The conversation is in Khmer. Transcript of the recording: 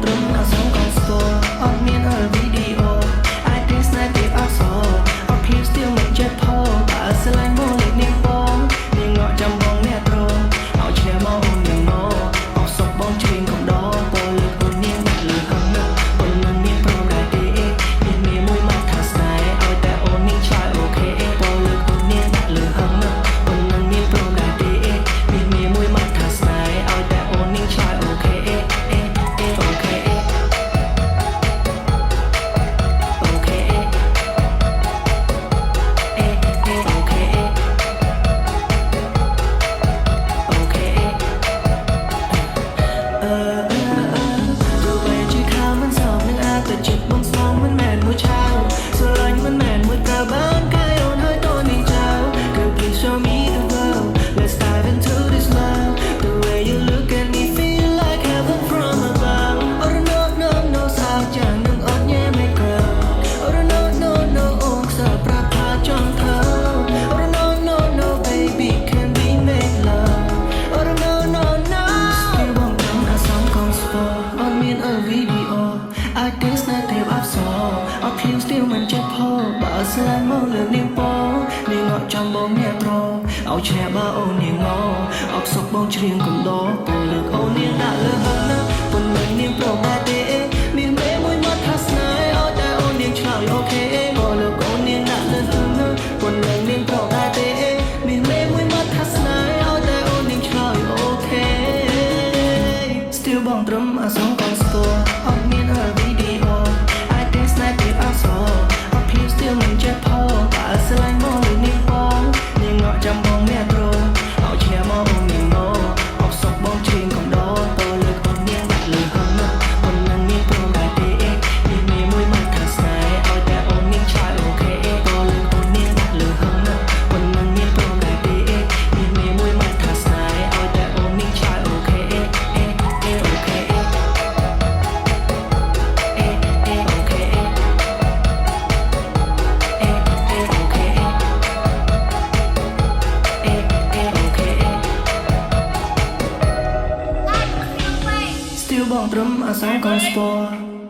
ត្រឹមអសងកងស្ពរអត់មានវីដេអូអាចទេស្នេហ៍ទេអសរអត់ភាពស្ទៀវមិនចេះផបើស្រឡាញ់មកលេខនាងបងនាងងក់ចាំបងអ្នកត្រង់ឲ្យឈ្នះមកអូននាងងអស់សុកបងជ្រៀងកំដរពលើកអូននាងដាក់លើហឹងណាអូននឹងមានព្រមដែរទេមានមានមួយមកថាស្នេហ៍ឲ្យតែអូននាងឆ្លើយអូខេពលើកអូននាងដាក់លើហឹងណាអូននឹងមានព្រមដែរទេមានមានមួយមកថាស្នេហ៍ឲ្យតែអូននាងឆ្លើយអូខេមិនចេះផបើស្លាញ់មកលើនាងបងនាងអត់ចាំបងអ្នកត្រង់ឲ្យឈ្នះបើអូននាងងអត់សុកបងជ្រៀងកំដរពលើកអូននាងដាក់លើហឹងណាប៉ុន្មាននាងប្រមាទេមានមេមួយមកថាស្នេហ៍ឲ្យតែអូននាងឆ្លើយអូខេពលើកអូននាងដាក់លើហឹងណាប៉ុន្មាននាងប្រមាទេមានមេមួយមកថាស្នេហ៍ឲ្យតែអូននាងឆ្លើយអូខេ Still បងត្រឹមអសងកងស្ពរអត់មានវីដេអូអាចទេស្នេហ៍ទេអសរមិនចេះផបើស្រឡាញ់មកលើនាងបងនាងងក់ចាំបងអ្នកត្រង់ឲ្យឈ្នះមកអូននាងងអត់សុកបងជ្រៀងកំដរពលើកអូននាងដាក់លើហឹងណាអូននឹងមានព្រមដែរទេមានមេមួយមកថាស្នេហ៍ឲ្យតែអូននាងឆ្លើយអូខេពលើកអូននាងដាក់លើហឹងណាអូននឹងមានព្រមដែរទេមានមេមួយមកថាស្នេហ៍ឲ្យតែអូននាងឆ្លើយអូខេអូខេStill បងត្រឹមអសងកងស្ពរ